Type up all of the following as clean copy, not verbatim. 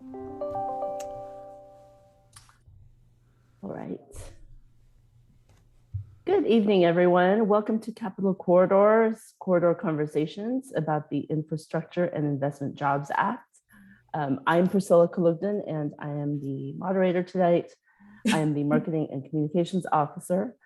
All right. Good evening, everyone. Welcome to Capital Corridors, Corridor Conversations about the Infrastructure and Investment Jobs Act. I'm Priscilla Kalugden, and I am the moderator tonight. I am the Marketing and Communications Officer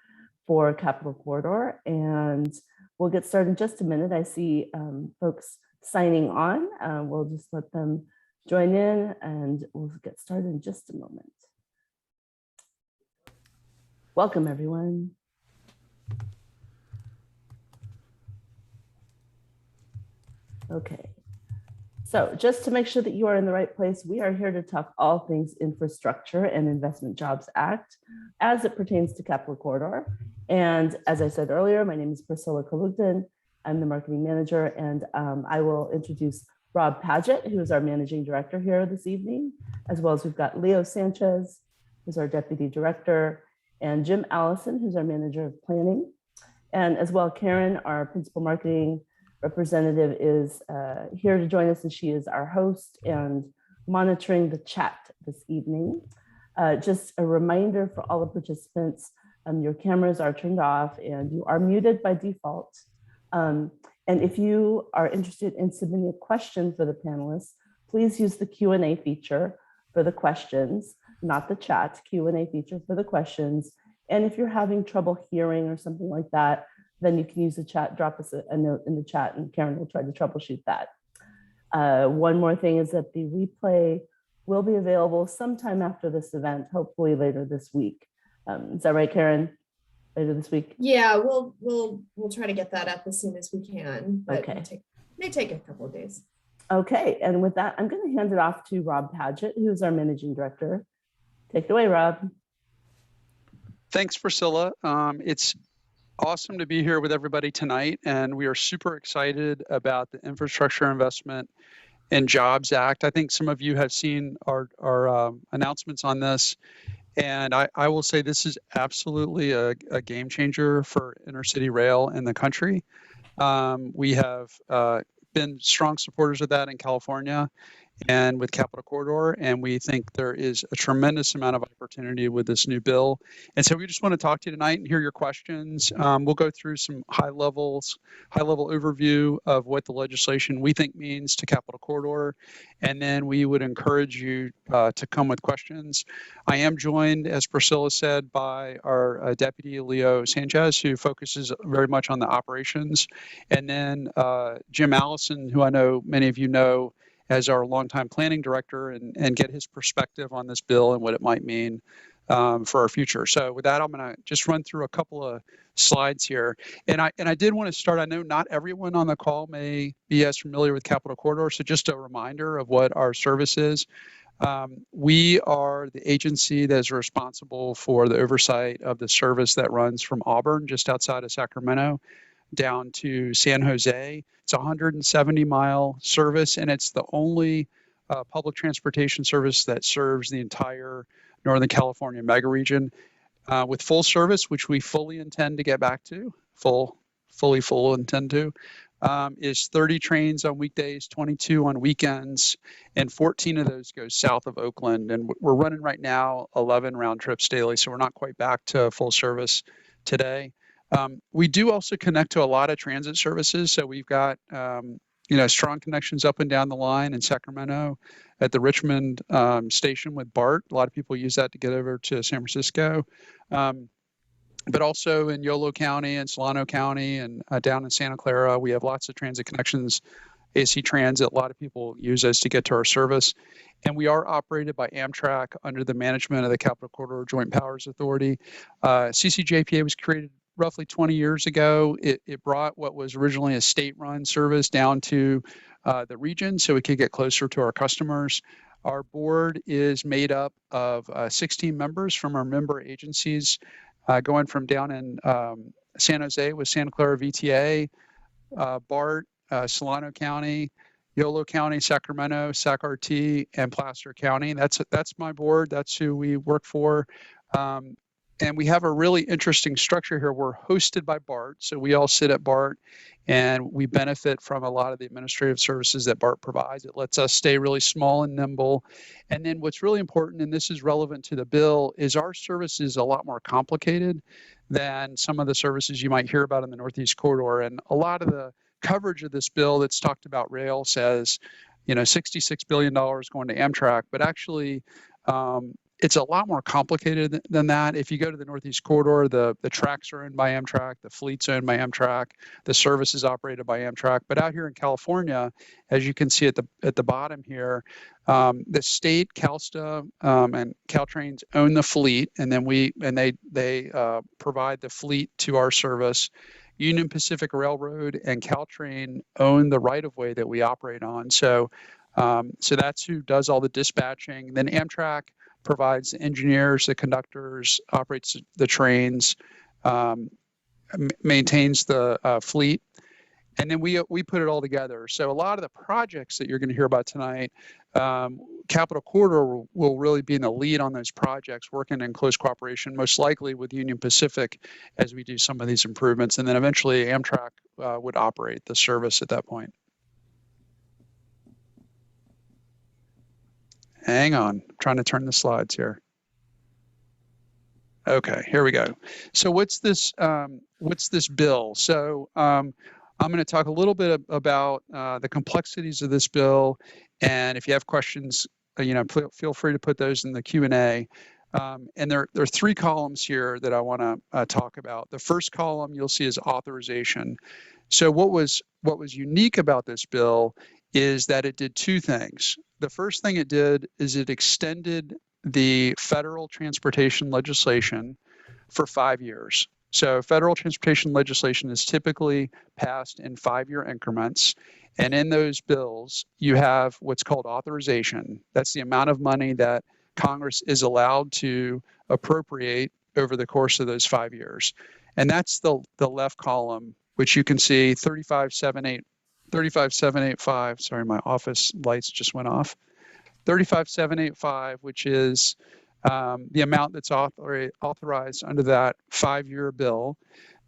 for Capital Corridor, and we'll get started in just a minute. I see folks signing on. We'll just let them join in, and we'll get started in just a moment. Welcome, everyone. Okay, so just to make sure that you are in the right place, we are here to talk all things Infrastructure and Investment Jobs Act as it pertains to Capital Corridor. And as I said earlier, my name is Priscilla Kalugden. I'm the marketing manager, and I will introduce Rob Padgette, who is our managing director here this evening, as well as we've got Leo Sanchez, who's our deputy director, and Jim Allison, who's our manager of planning, and as well Karen, our principal marketing representative, is here to join us, and she is our host and monitoring the chat this evening. Just a reminder for all the participants, your cameras are turned off and you are muted by default. And if you are interested in submitting a question for the panelists, please use the Q&A feature for the questions, not the chat, Q&A feature for the questions. And if you're having trouble hearing or something like that, then you can use the chat, drop us a note in the chat, and Karen will try to troubleshoot that. One more thing is that the replay will be available sometime after this event, hopefully later this week. Is that right, Karen? Later this week? Yeah, we'll try to get that up as soon as we can. But okay. It may take a couple of days. Okay, and with that, I'm going to hand it off to Rob Padgette, who's our managing director. Take it away, Rob. Thanks, Priscilla. It's awesome to be here with everybody tonight, and we are super excited about the Infrastructure Investment and Jobs Act. I think some of you have seen our announcements on this, and I will say this is absolutely a game changer for intercity rail in the country. We have been strong supporters of that in California and with Capital Corridor, and we think there is a tremendous amount of opportunity with this new bill. And so we just want to talk to you tonight and hear your questions. We'll go through some high-level overview of what the legislation we think means to Capital Corridor, and then we would encourage you to come with questions. I am joined, as Priscilla said, by our Deputy Leo Sanchez, who focuses very much on the operations, and then Jim Allison, who I know many of you know as our longtime planning director, and get his perspective on this bill and what it might mean for our future. So with that, I'm going to just run through a couple of slides here. And I did want to start, I know not everyone on the call may be as familiar with Capital Corridor, so just a reminder of what our service is. We are the agency that is responsible for the oversight of the service that runs from Auburn, just outside of Sacramento, down to San Jose. It's a 170-mile service, and it's the only public transportation service that serves the entire Northern California mega region with full service, which we fully intend to get back to, fully intend to, is 30 trains on weekdays, 22 on weekends, and 14 of those go south of Oakland. And we're running right now 11 round trips daily, so we're not quite back to full service today. We do also connect to a lot of transit services. So we've got, strong connections up and down the line in Sacramento at the Richmond station with BART. A lot of people use that to get over to San Francisco. But also in Yolo County and Solano County and down in Santa Clara, we have lots of transit connections. AC Transit, a lot of people use us to get to our service. And we are operated by Amtrak under the management of the Capital Corridor Joint Powers Authority. CCJPA was created roughly 20 years ago. It brought what was originally a state-run service down to the region so we could get closer to our customers. Our board is made up of 16 members from our member agencies, going from down in San Jose with Santa Clara VTA, BART, Solano County, Yolo County, Sacramento, SAC-RT, and Placer County. That's my board. That's who we work for. And we have a really interesting structure here. We're hosted by BART, so we all sit at BART, and we benefit from a lot of the administrative services that BART provides. It lets us stay really small and nimble. And then what's really important, and this is relevant to the bill, is our service is a lot more complicated than some of the services you might hear about in the Northeast Corridor. And a lot of the coverage of this bill that's talked about rail says, $66 billion going to Amtrak, but actually it's a lot more complicated than that. If you go to the Northeast Corridor, the tracks are owned by Amtrak, the fleet's owned by Amtrak, the service is operated by Amtrak. But out here in California, as you can see at the bottom here, the state, CalSTA, and Caltrains own the fleet, and then they provide the fleet to our service. Union Pacific Railroad and Caltrain own the right-of-way that we operate on. So that's who does all the dispatching. Then Amtrak provides the engineers, the conductors, operates the trains, maintains the fleet, and then we put it all together. So a lot of the projects that you're going to hear about tonight, Capital Corridor will really be in the lead on those projects, working in close cooperation, most likely with Union Pacific as we do some of these improvements. And then eventually Amtrak would operate the service at that point. Hang on, I'm trying to turn the slides here. Okay, here we go. So what's this bill? So I'm going to talk a little bit about the complexities of this bill, and if you have questions, feel free to put those in the Q&A. And there are three columns here that I want to talk about. The first column you'll see is authorization. So what was unique about this bill is that it did two things. The first thing it did is it extended the federal transportation legislation for 5 years. So federal transportation legislation is typically passed in 5-year increments. And in those bills, you have what's called authorization. That's the amount of money that Congress is allowed to appropriate over the course of those 5 years. And that's the left column, which you can see 35785. Sorry, my office lights just went off. 35785, which is the amount that's authorized under that 5-year bill.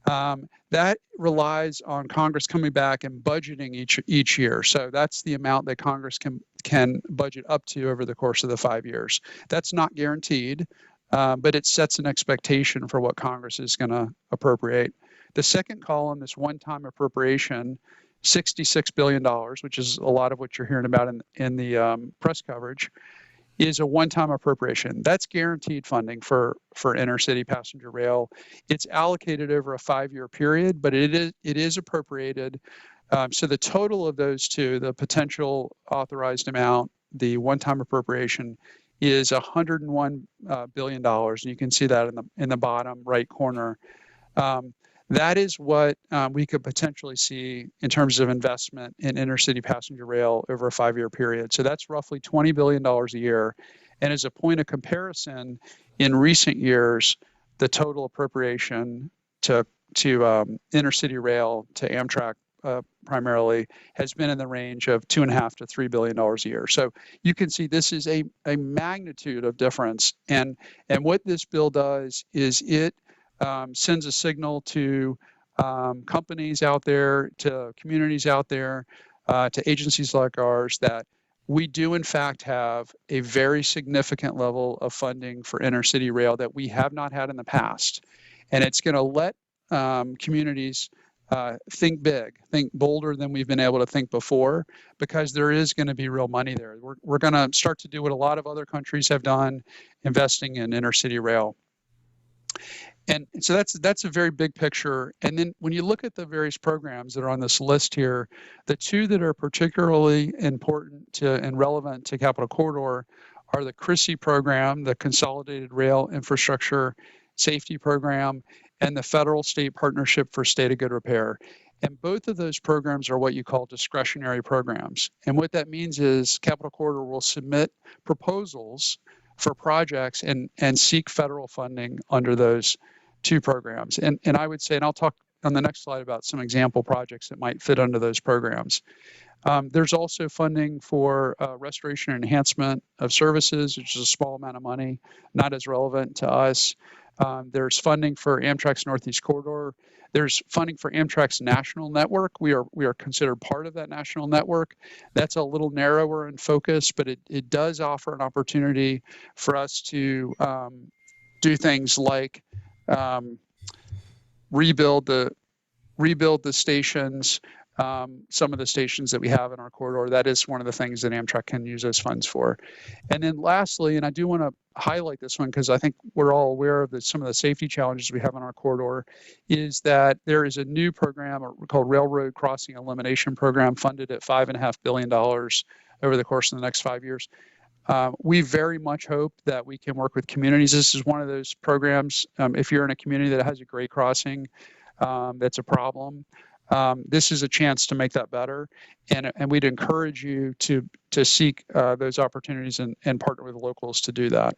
That relies on Congress coming back and budgeting each year. So that's the amount that Congress can budget up to over the course of the 5 years. That's not guaranteed, but it sets an expectation for what Congress is going to appropriate. The second column, this one-time appropriation, $66 billion, which is a lot of what you're hearing about in the press coverage, is a one-time appropriation. That's guaranteed funding for intercity passenger rail. It's allocated over a 5-year period, but it is appropriated. So the total of those two, the potential authorized amount, the one-time appropriation, is $101 billion, and you can see that in the bottom right corner. That is what we could potentially see in terms of investment in intercity passenger rail over a 5-year period. So that's roughly $20 billion a year. And as a point of comparison, in recent years, the total appropriation to intercity rail, to Amtrak primarily, has been in the range of $2.5 to $3 billion a year. So you can see this is a magnitude of difference. And what this bill does is it sends a signal to companies out there, to communities out there, to agencies like ours, that we do in fact have a very significant level of funding for intercity rail that we have not had in the past. And it's going to let communities think big, think bolder than we've been able to think before, because there is going to be real money there. We're going to start to do what a lot of other countries have done, investing in intercity rail. And so that's a very big picture. And then when you look at the various programs that are on this list here, the two that are particularly important to and relevant to Capital Corridor are the CRISI program, the Consolidated Rail Infrastructure Safety Program, and the Federal State Partnership for State of Good Repair. And both of those programs are what you call discretionary programs. And what that means is Capital Corridor will submit proposals for projects and seek federal funding under those two programs. And I would say, and I'll talk on the next slide about some example projects that might fit under those programs. There's also funding for restoration and enhancement of services, which is a small amount of money, not as relevant to us. There's funding for Amtrak's Northeast Corridor. There's funding for Amtrak's national network. We are considered part of that national network. That's a little narrower in focus, but it does offer an opportunity for us to do things like rebuild the stations, some of the stations that we have in our corridor. That is one of the things that Amtrak can use those funds for. And then lastly, and I do want to highlight this one because I think we're all aware of some of the safety challenges we have in our corridor, is that there is a new program called Railroad Crossing Elimination Program, funded at $5.5 billion over the course of the next 5 years. We very much hope that we can work with communities. This is one of those programs, if you're in a community that has a grade crossing that's a problem, this is a chance to make that better, and we'd encourage you to seek those opportunities and partner with the locals to do that.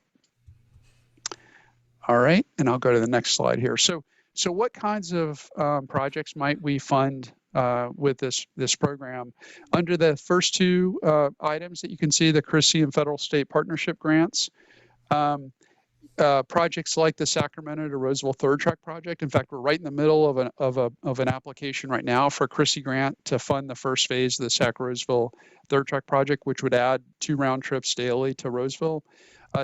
All right, and I'll go to the next slide here. So what kinds of projects might we fund with this program? Under the first two items that you can see, the CRISI and federal state partnership grants, projects like the Sacramento to Roseville third track project. In fact, we're right in the middle of an application right now for a CRISI grant to fund the first phase of the Sac Roseville third track project, which would add 2 round trips daily to Roseville.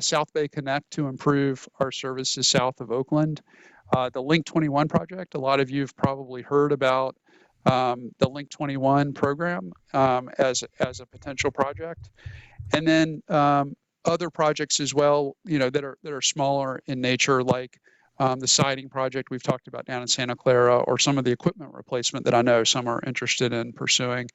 South Bay Connect to improve our services south of Oakland. The Link 21 project, a lot of you have probably heard about the Link 21 program as a potential project. And then other projects as well, that are smaller in nature, like the siding project we've talked about down in Santa Clara, or some of the equipment replacement that I know some are interested in pursuing.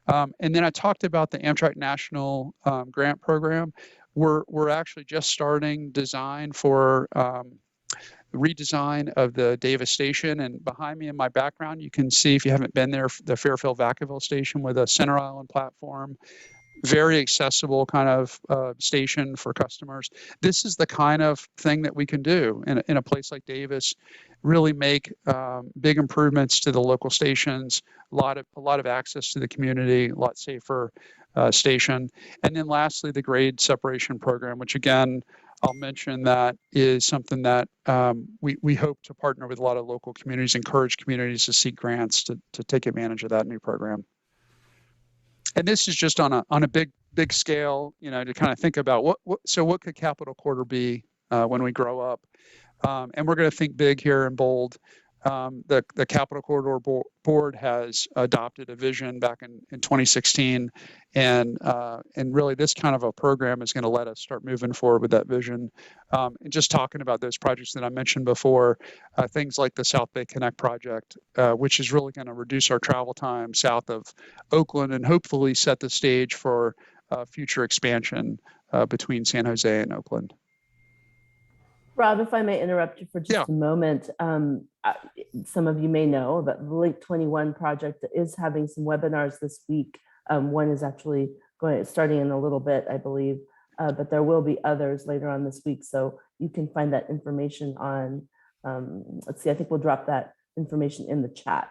And then I talked about the Amtrak National Grant Program. We're actually just starting design for redesign of the Davis station, and behind me in my background, you can see, if you haven't been there, the Fairfield-Vacaville station with a center island platform. Very accessible kind of station for customers. This is the kind of thing that we can do in a place like Davis, really make big improvements to the local stations, a lot of access to the community, a lot safer station. And then lastly, the grade separation program, which again, I'll mention that is something that we hope to partner with a lot of local communities, encourage communities to seek grants to take advantage of that new program. And this is just on a big scale, to kind of think about what could Capital Corridor be when we grow up, and we're going to think big here and bold. The Capital Corridor Board has adopted a vision back in 2016, and really this kind of a program is going to let us start moving forward with that vision. And just talking about those projects that I mentioned before, things like the South Bay Connect project, which is really going to reduce our travel time south of Oakland and hopefully set the stage for future expansion between San Jose and Oakland. Rob, if I may interrupt you for just a moment, some of you may know that the Link 21 project is having some webinars this week. One is actually starting in a little bit, I believe, but there will be others later on this week. So you can find that information on, let's see, I think we'll drop that information in the chat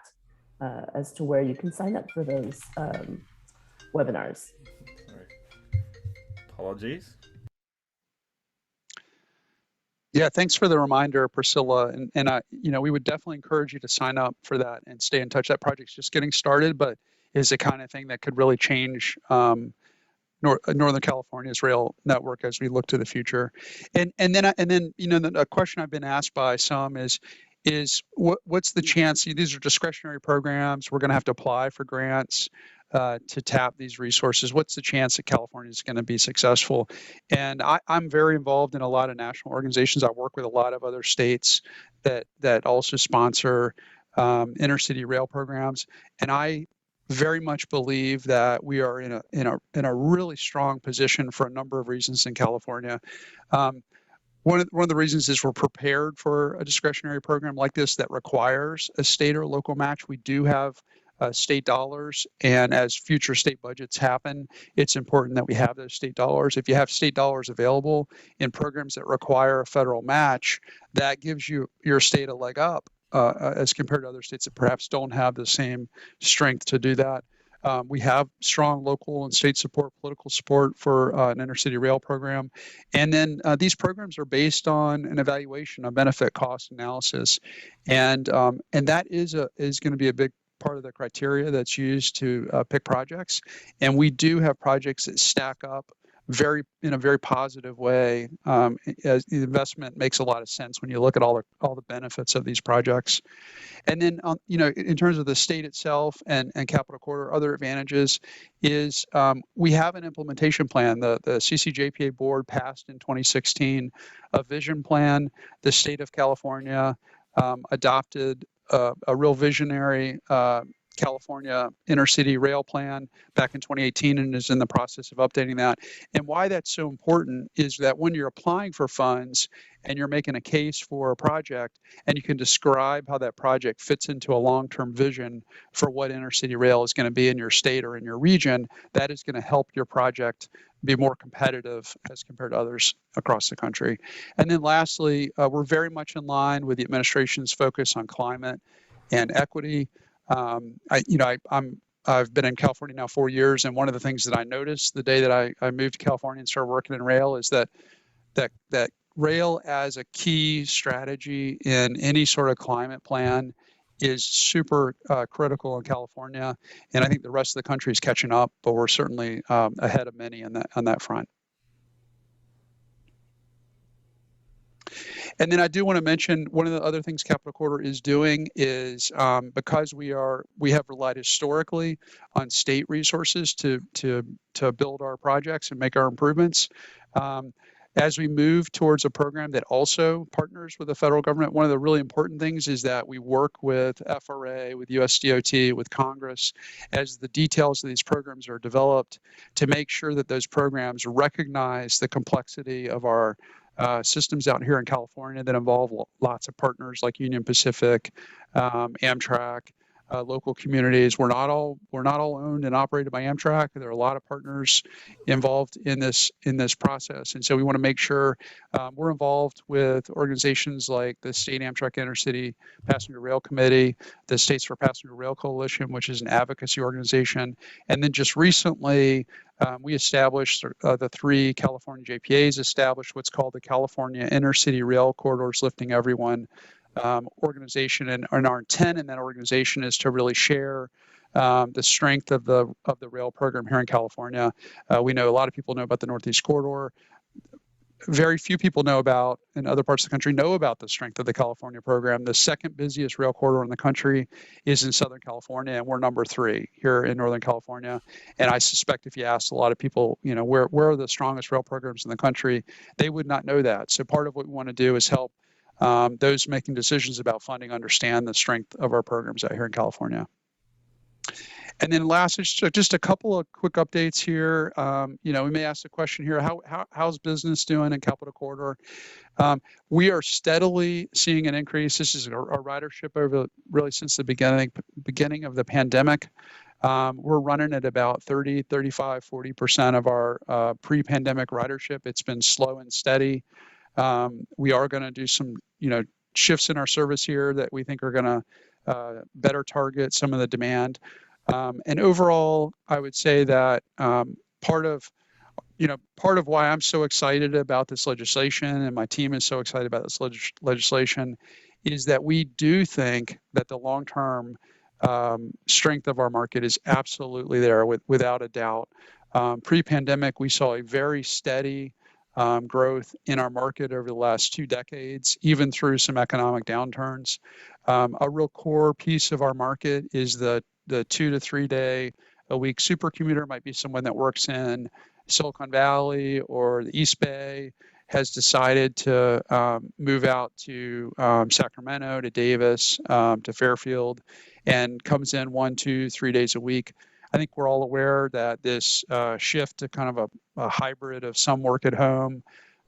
as to where you can sign up for those webinars. All right. Apologies. Yeah, thanks for the reminder, Priscilla. And I, we would definitely encourage you to sign up for that and stay in touch. That project's just getting started, but is the kind of thing that could really change Northern California's rail network as we look to the future. And then a question I've been asked by some is what's the chance? These are discretionary programs. We're going to have to apply for grants to tap these resources. What's the chance that California is going to be successful? And I'm very involved in a lot of national organizations. I work with a lot of other states that also sponsor intercity rail programs, and I very much believe that we are in a really strong position for a number of reasons in California. One of the reasons is we're prepared for a discretionary program like this that requires a state or local match. We do have state dollars, and as future state budgets happen, it's important that we have those state dollars. If you have state dollars available in programs that require a federal match, that gives your state a leg up as compared to other states that perhaps don't have the same strength to do that. We have strong local and state support, political support for an intercity rail program. And then these programs are based on an evaluation, a benefit cost analysis. And that is going to be a big part of the criteria that's used to pick projects. And we do have projects that stack up in a very positive way. As the investment makes a lot of sense when you look at all the benefits of these projects. And then, in terms of the state itself and Capital Corridor, other advantages is we have an implementation plan. The CCJPA board passed in 2016 a vision plan. The state of California adopted a real visionary California intercity rail plan back in 2018 and is in the process of updating that. And why that's so important is that when you're applying for funds and you're making a case for a project and you can describe how that project fits into a long-term vision for what intercity rail is going to be in your state or in your region, that is going to help your project be more competitive as compared to others across the country. And then lastly, we're very much in line with the administration's focus on climate and equity. I've been in California now 4 years, and one of the things that I noticed the day that I moved to California and started working in rail is that rail as a key strategy in any sort of climate plan is super critical in California, and I think the rest of the country is catching up, but we're certainly ahead of many on that front. And then I do want to mention one of the other things Capital Corridor is doing is because we have relied historically on state resources to build our projects and make our improvements. As we move towards a program that also partners with the federal government, one of the really important things is that we work with FRA, with USDOT, with Congress, as the details of these programs are developed, to make sure that those programs recognize the complexity of our systems out here in California that involve lots of partners like Union Pacific, Amtrak, local communities. We're not all owned and operated by Amtrak. There are a lot of partners involved in this process, and so we want to make sure we're involved with organizations like the State Amtrak Intercity Passenger Rail Committee, the States for Passenger Rail Coalition, which is an advocacy organization, and then just recently we established the 3 California JPAs established what's called the California Intercity Rail Corridors Lifting Everyone organization, and our intent in that organization is to really share the strength of the rail program here in California. We know a lot of people know about the Northeast Corridor. Very few people in other parts of the country know about the strength of the California program. The second busiest rail corridor in the country is in Southern California, and we're number 3 here in Northern California. And I suspect if you asked a lot of people, where are the strongest rail programs in the country, they would not know that. So part of what we want to do is help those making decisions about funding understand the strength of our programs out here in California. And then last, just a couple of quick updates here. We may ask the question here, how's business doing in Capital Corridor? We are steadily seeing an increase. This is our ridership over really since the beginning of the pandemic. We're running at about 30, 35, 40% of our pre-pandemic ridership. It's been slow and steady. We are going to do some, shifts in our service here that we think are going to better target some of the demand. And overall, I would say that part of why I'm so excited about this legislation and my team is so excited about this legislation is that we do think that the long-term strength of our market is absolutely there without a doubt. Pre-pandemic, we saw a very steady growth in our market over the last 2 decades, even through some economic downturns. A real core piece of our market is the 2 to 3 day a week supercommuter. Might be someone that works in Silicon Valley or the East Bay, has decided to move out to Sacramento, to Davis, to Fairfield, and comes in 1, 2, 3 days a week. I think we're all aware that this shift to kind of a hybrid of some work at home,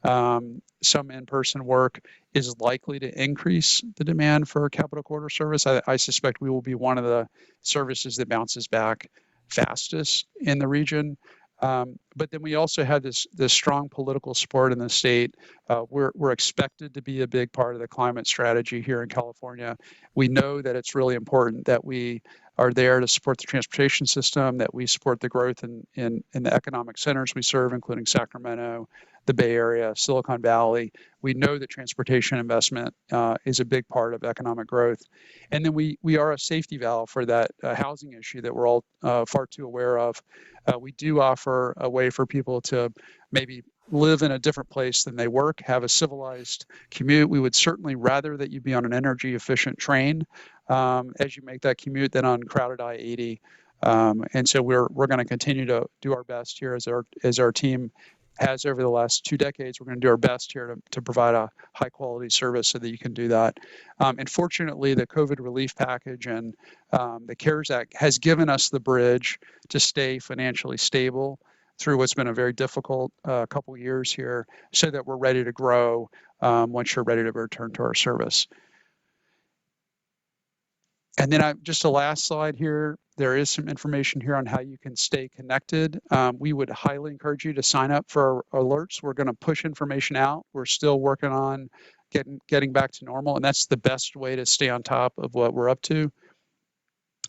some in-person work is likely to increase the demand for Capital Corridor service. I suspect we will be one of the services that bounces back fastest in the region. But then we also have this strong political support in the state. We're expected to be a big part of the climate strategy here in California. We know that it's really important that we are there to support the transportation system, that we support the growth in the economic centers we serve, including Sacramento, the Bay Area, Silicon Valley. We know that transportation investment is a big part of economic growth. And then we are a safety valve for that housing issue that we're all far too aware of. We do offer a way for people to maybe live in a different place than they work, have a civilized commute. We would certainly rather that you be on an energy efficient train as you make that commute than on crowded I-80. And so we're going to continue to do our best here as our team has over the last 2 decades. We're going to do our best here to provide a high quality service so that you can do that. And fortunately, the COVID relief package and the CARES Act has given us the bridge to stay financially stable through what's been a very difficult couple years here, so that we're ready to grow once you're ready to return to our service. And then just a last slide here. There is some information here on how you can stay connected. We would highly encourage you to sign up for alerts. We're going to push information out. We're still working on getting back to normal, and that's the best way to stay on top of what we're up to.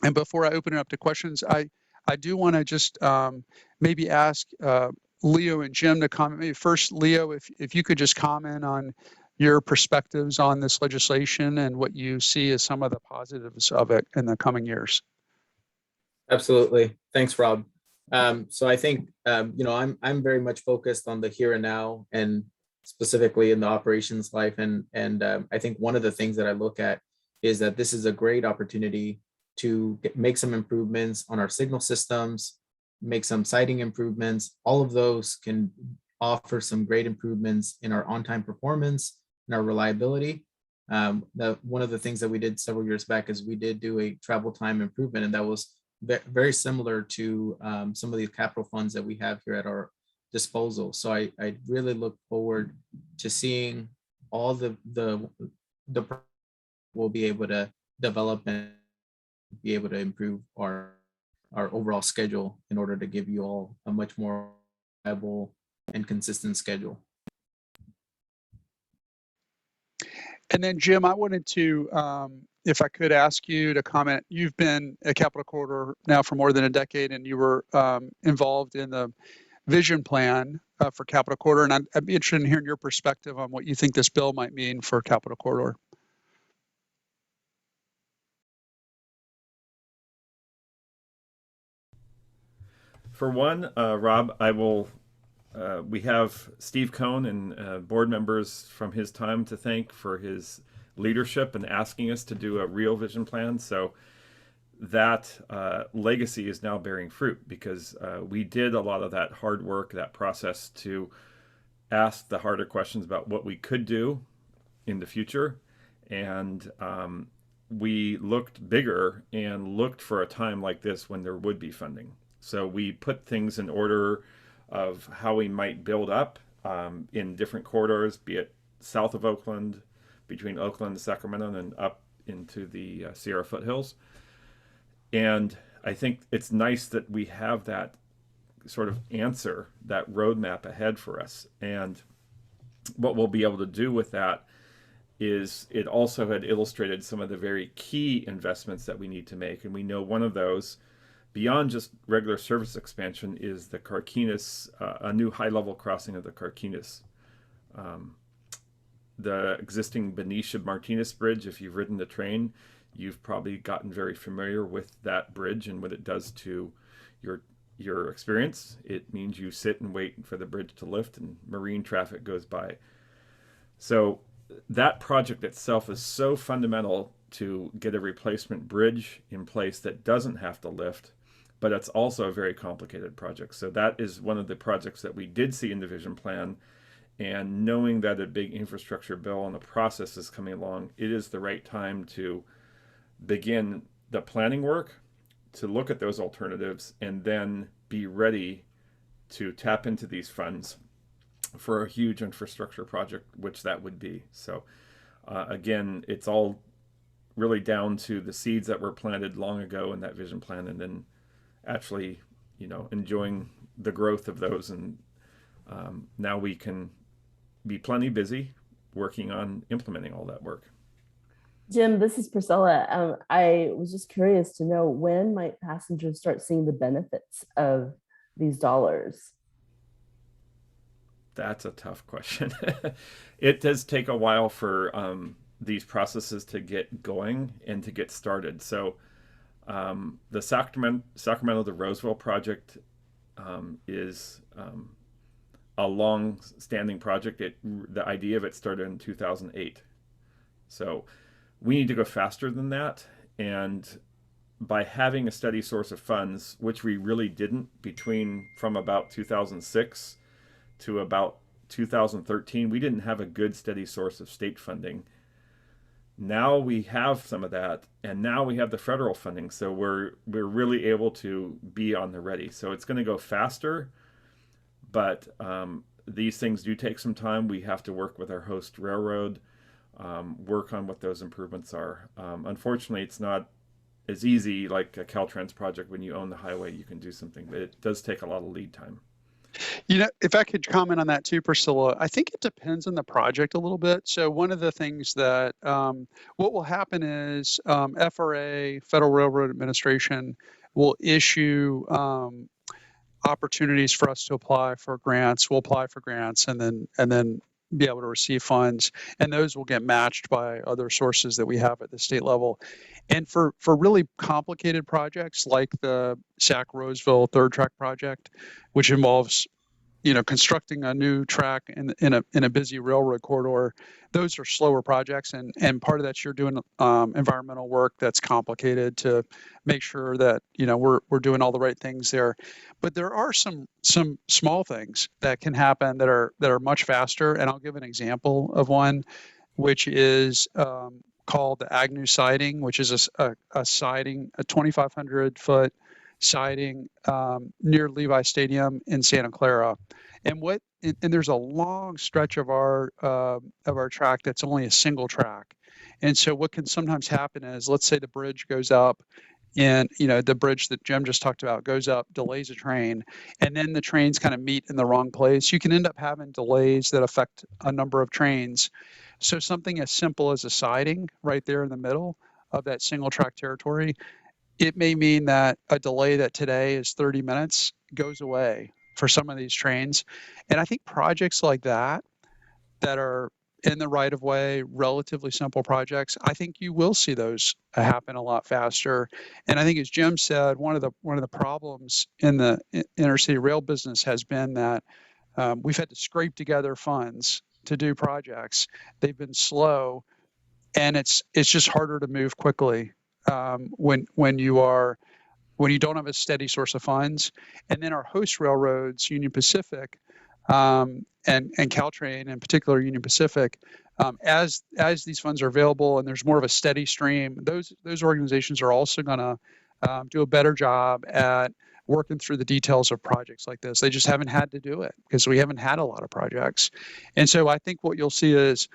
And before I open it up to questions, I do want to just maybe ask Leo and Jim to comment. Maybe first, Leo, if you could just comment on your perspectives on this legislation and what you see as some of the positives of it in the coming years. Absolutely. Thanks, Rob. So I think, I'm very much focused on the here and now, and specifically in the operations life. And I think one of the things that I look at is that this is a great opportunity to make some improvements on our signal systems, make some siting improvements. All of those can offer some great improvements in our on-time performance and our reliability. One of the things that we did several years back is we did do a travel time improvement, and that was very similar to some of the capital funds that we have here at our disposal. So I really look forward to seeing all the we'll be able to develop and be able to improve our overall schedule in order to give you all a much more reliable and consistent schedule. And then, Jim, I wanted to, if I could ask you to comment. You've been at Capitol Corridor now for more than a decade, and you were involved in the vision plan for Capitol Corridor. And I'd be interested in hearing your perspective on what you think this bill might mean for Capitol Corridor. For one, Rob, we have Steve Cohn and board members from his time to thank for his leadership and asking us to do a real vision plan. So that legacy is now bearing fruit, because we did a lot of that hard work, that process to ask the harder questions about what we could do in the future. And we looked bigger and looked for a time like this when there would be funding. So we put things in order of how we might build up in different corridors, be it south of Oakland, between Oakland and Sacramento, and then up into the Sierra foothills. And I think it's nice that we have that sort of answer, that roadmap ahead for us. And what we'll be able to do with that is it also had illustrated some of the very key investments that we need to make. And we know one of those, beyond just regular service expansion, is the Carquinez, a new high-level crossing of the Carquinez. The existing Benicia Martinez Bridge, if you've ridden the train, you've probably gotten very familiar with that bridge and what it does to your experience. It means you sit and wait for the bridge to lift and marine traffic goes by. So that project itself is so fundamental to get a replacement bridge in place that doesn't have to lift, but it's also a very complicated project. So that is one of the projects that we did see in the vision plan. And knowing that a big infrastructure bill and the process is coming along, it is the right time to begin the planning work, to look at those alternatives, and then be ready to tap into these funds for a huge infrastructure project, which that would be. So again, it's all really down to the seeds that were planted long ago in that vision plan, and then actually, enjoying the growth of those. And now we can be plenty busy working on implementing all that work. Jim, this is Priscilla. I was just curious to know, when might passengers start seeing the benefits of these dollars? That's a tough question. It does take a while for these processes to get going and to get started. So the Sacramento to Roseville project is a long-standing project. The idea of it started in 2008. So we need to go faster than that. And by having a steady source of funds, which we really didn't from about 2006 to about 2013, we didn't have a good steady source of state funding. Now we have some of that, and now we have the federal funding, so we're really able to be on the ready. So it's going to go faster, but these things do take some time. We have to work with our host railroad, work on what those improvements are. Unfortunately, it's not as easy like a Caltrans project. When you own the highway, you can do something, but it does take a lot of lead time. If I could comment on that too, Priscilla, I think it depends on the project a little bit. So one of the things that what will happen is FRA, Federal Railroad Administration, will issue opportunities for us to apply for grants. We'll apply for grants and then be able to receive funds, and those will get matched by other sources that we have at the state level. And for really complicated projects like the Sac Roseville third track project, which involves constructing a new track in a busy railroad corridor, those are slower projects, and part of that you're doing environmental work that's complicated to make sure that we're doing all the right things there. But there are some small things that can happen that are much faster, and I'll give an example of one, which is called the Agnew siding, which is a siding, a 2,500 foot siding near Levi Stadium in Santa Clara. And there's a long stretch of our track that's only a single track. And so what can sometimes happen is, let's say the bridge goes up, and the bridge that Jim just talked about goes up, delays a train, and then the trains kind of meet in the wrong place. You can end up having delays that affect a number of trains. So something as simple as a siding right there in the middle of that single track territory, it may mean that a delay that today is 30 minutes goes away for some of these trains. And I think projects like that are in the right of way, relatively simple projects, I think you will see those happen a lot faster. And I think, as Jim said, one of the problems in the intercity rail business has been that we've had to scrape together funds to do projects. They've been slow, and it's just harder to move quickly when you don't have a steady source of funds. And then our host railroads, Union Pacific and Caltrain, in particular Union Pacific, as these funds are available and there's more of a steady stream, those organizations are also going to do a better job at working through the details of projects like this. They just haven't had to do it because we haven't had a lot of projects. And so I think what you'll see is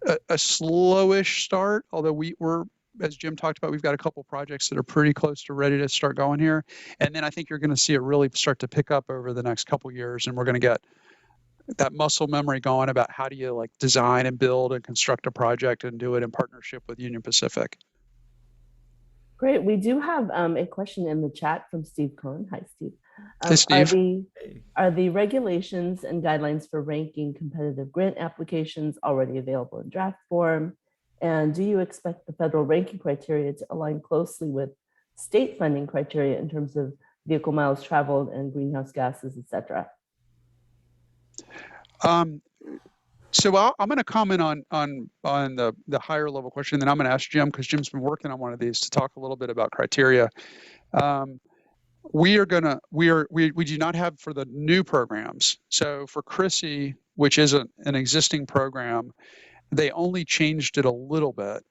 a slowish start, although we're, as Jim talked about, we've got a couple projects that are pretty close to ready to start going here. And then I think you're going to see it really start to pick up over the next couple of years, and we're going to get that muscle memory going about how do you design and build and construct a project and do it in partnership with Union Pacific. Great. We do have a question in the chat from Steve Cohen. Hi, Steve. Hey, Steve. Are the regulations and guidelines for ranking competitive grant applications already available in draft form? And do you expect the federal ranking criteria to align closely with state funding criteria in terms of vehicle miles traveled and greenhouse gases, et cetera? So I'm going to comment on the higher level question, and then I'm going to ask Jim, because Jim's been working on one of these, to talk a little bit about criteria. We do not have for the new programs. So for Chrissy, which is an existing program, they only changed it a little bit.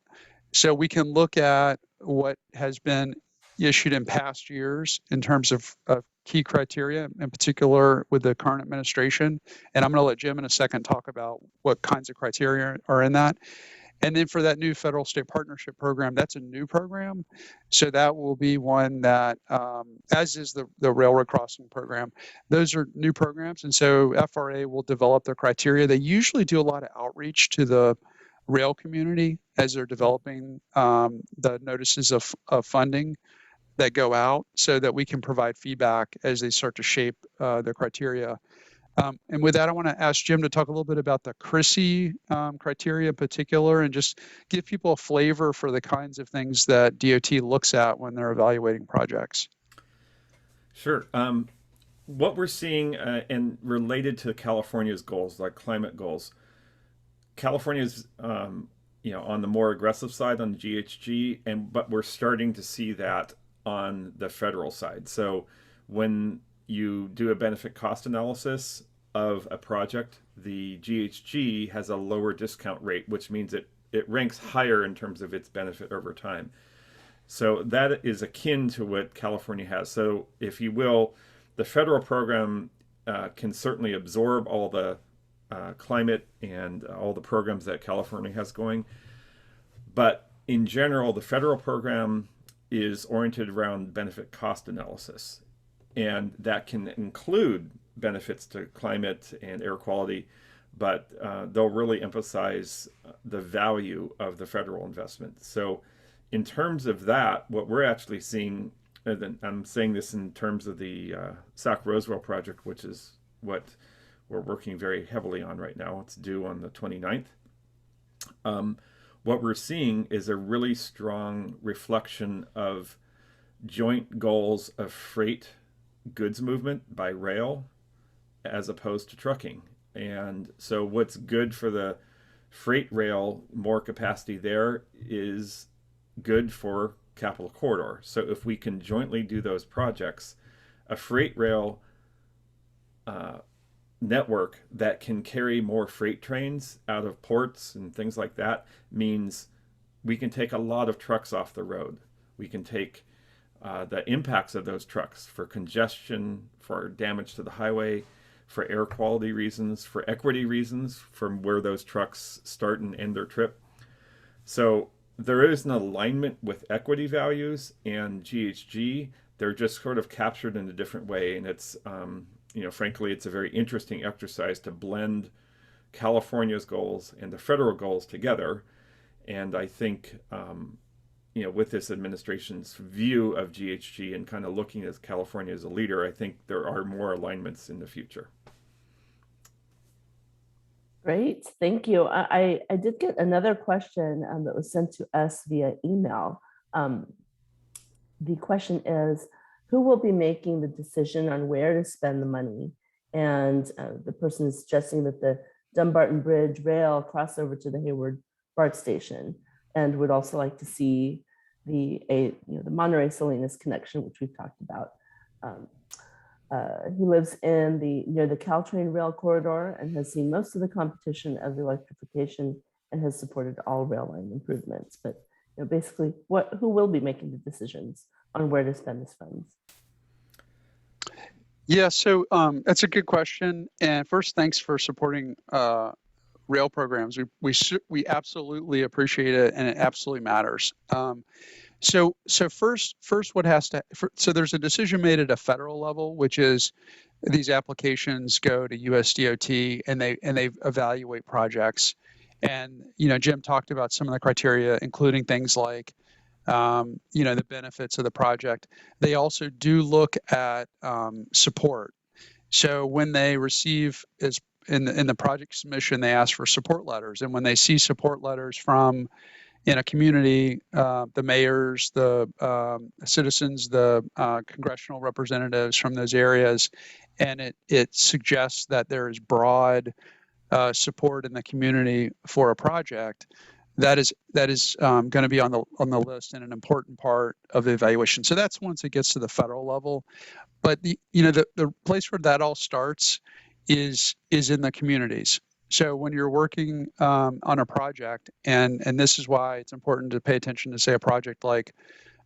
So we can look at what has been issued in past years in terms of key criteria, in particular with the current administration. And I'm going to let Jim in a second talk about what kinds of criteria are in that. And then for that new federal state partnership program, that's a new program. So that will be one that, as is the railroad crossing program, those are new programs. And so FRA will develop their criteria. They usually do a lot of outreach to the rail community as they're developing the notices of funding that go out, so that we can provide feedback as they start to shape their criteria. And with that, I want to ask Jim to talk a little bit about the CRISI criteria in particular, and just give people a flavor for the kinds of things that DOT looks at when they're evaluating projects. Sure. What we're seeing, and related to California's goals, like climate goals, California's on the more aggressive side on GHG, but we're starting to see that on the federal side. So when you do a benefit cost analysis of a project, the GHG has a lower discount rate, which means it ranks higher in terms of its benefit over time. So that is akin to what California has. So if you will, the federal program can certainly absorb all the climate and all the programs that California has going. But in general, the federal program is oriented around benefit cost analysis. And that can include benefits to climate and air quality, but they'll really emphasize the value of the federal investment. So in terms of that, what we're actually seeing, and I'm saying this in terms of the Sac-Roswell project, which is what we're working very heavily on right now. It's due on the 29th. What we're seeing is a really strong reflection of joint goals of freight goods movement by rail as opposed to trucking. And so what's good for the freight rail, more capacity there, is good for Capital Corridor. So if we can jointly do those projects, a freight rail network that can carry more freight trains out of ports and things like that means we can take a lot of trucks off the road. We can take the impacts of those trucks for congestion, for damage to the highway, for air quality reasons, for equity reasons, from where those trucks start and end their trip. So there is an alignment with equity values and GHG. They're just sort of captured in a different way. And it's, frankly, it's a very interesting exercise to blend California's goals and the federal goals together. And I think, with this administration's view of GHG and kind of looking at California as a leader, I think there are more alignments in the future. Great, thank you. I did get another question that was sent to us via email. The question is, who will be making the decision on where to spend the money? And the person is suggesting that the Dumbarton Bridge rail cross over to the Hayward BART station, and would also like to see the Monterey Salinas connection, which we've talked about. He lives near the Caltrain rail corridor and has seen most of the competition of the electrification and has supported all rail line improvements. But basically, who will be making the decisions on where to spend these funds? Yeah, so that's a good question. And first, thanks for supporting rail programs. We absolutely appreciate it, and it absolutely matters. So first, what has to so there's a decision made at a federal level, which is these applications go to USDOT and they evaluate projects. And Jim talked about some of the criteria, including things like the benefits of the project. They also do look at support. So when they receive in the project submission, they ask for support letters, and when they see support letters from in a community, the mayors, the citizens, the congressional representatives from those areas, and it suggests that there is broad support in the community for a project, that is going to be on the list and an important part of the evaluation. So that's once it gets to the federal level. But the place where that all starts is in the communities. So when you're working on a project, and this is why it's important to pay attention to, say, a project like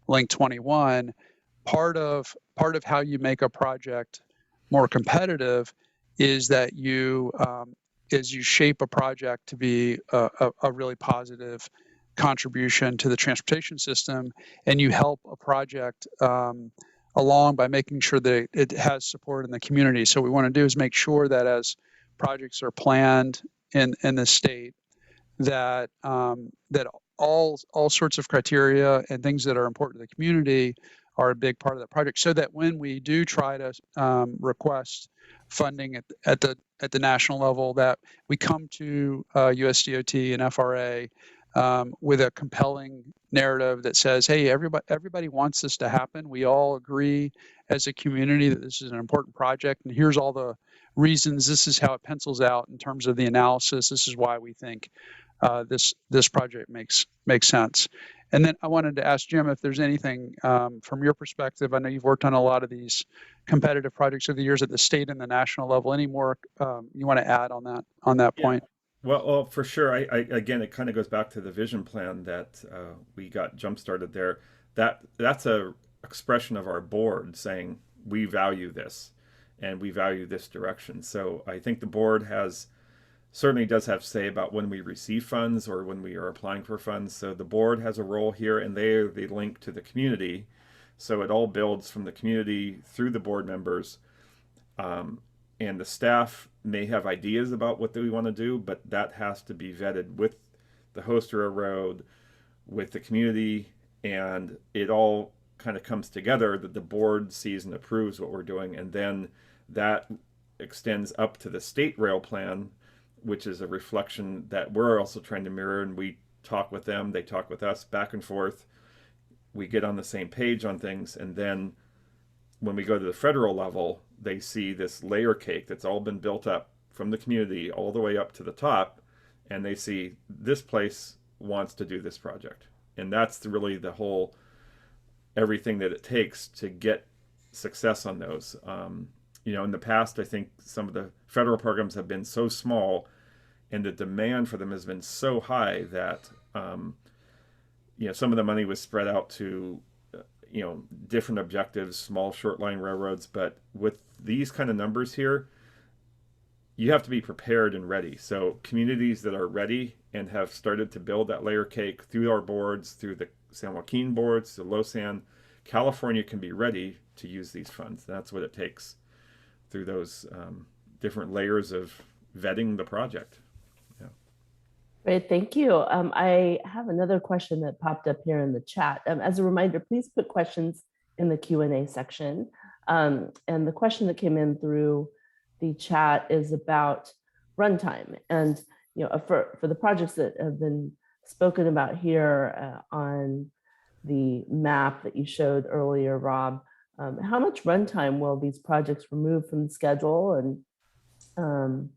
Link 21, part of how you make a project more competitive is that you shape a project to be a really positive contribution to the transportation system, and you help a project along by making sure that it has support in the community. So what we want to do is make sure that as projects are planned in the state, that that all sorts of criteria and things that are important to the community are a big part of the project, so that when we do try to request funding at the national level, that we come to USDOT and FRA with a compelling narrative that says, hey, everybody wants this to happen. We all agree as a community that this is an important project, and here's all the reasons. This is how it pencils out in terms of the analysis. This is why we think this project makes sense. And then I wanted to ask Jim if there's anything from your perspective. I know you've worked on a lot of these competitive projects over the years at the state and the national level. Any more you want to add on that point? Well, for sure. I again, it kind of goes back to the vision plan that we got jump started there. That's a expression of our board saying we value this and we value this direction. So I think the board certainly does have say about when we receive funds or when we are applying for funds. So the board has a role here, and they're the link to the community. So it all builds from the community through the board members. And the staff may have ideas about what we want to do, but that has to be vetted with the host railroad, with the community, and it all kind of comes together that the board sees and approves what we're doing. And then that extends up to the state rail plan, which is a reflection that we're also trying to mirror, and we talk with them, they talk with us, back and forth. We get on the same page on things, and then when we go to the federal level, they see this layer cake that's all been built up from the community all the way up to the top, and they see this place wants to do this project. And that's really the whole, everything that it takes to get success on those. In the past, I think some of the federal programs have been so small and the demand for them has been so high that, some of the money was spread out to, different objectives, small short line railroads. But with these kind of numbers here, you have to be prepared and ready. So communities that are ready and have started to build that layer cake through our boards, through the San Joaquin boards, the Losan, California can be ready to use these funds. That's what it takes through those different layers of vetting the project. Yeah. Great, thank you. I have another question that popped up here in the chat. As a reminder, please put questions in the Q&A section. And the question that came in through the chat is about runtime. And for the projects that have been spoken about here on the map that you showed earlier, Rob, how much runtime will these projects remove from the schedule? And or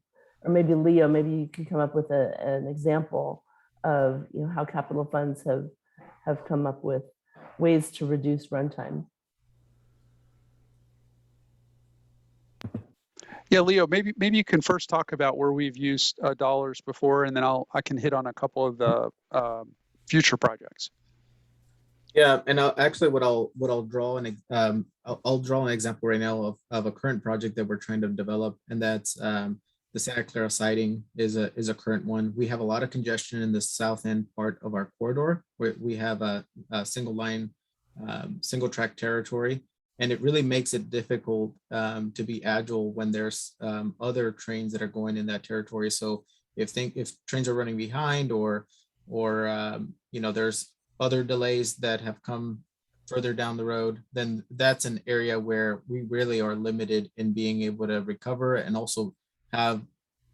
maybe Leo, maybe you can come up with an example of how capital funds have come up with ways to reduce runtime. Yeah, Leo, maybe you can first talk about where we've used dollars before, and then I can hit on a couple of the future projects. Yeah, and I'll draw an example right now of a current project that we're trying to develop, and that's the Santa Clara siding is a current one. We have a lot of congestion in the south end part of our corridor, where we have a single line, single track territory, and it really makes it difficult to be agile when there's other trains that are going in that territory. So if trains are running behind or there's other delays that have come further down the road, then that's an area where we really are limited in being able to recover and also have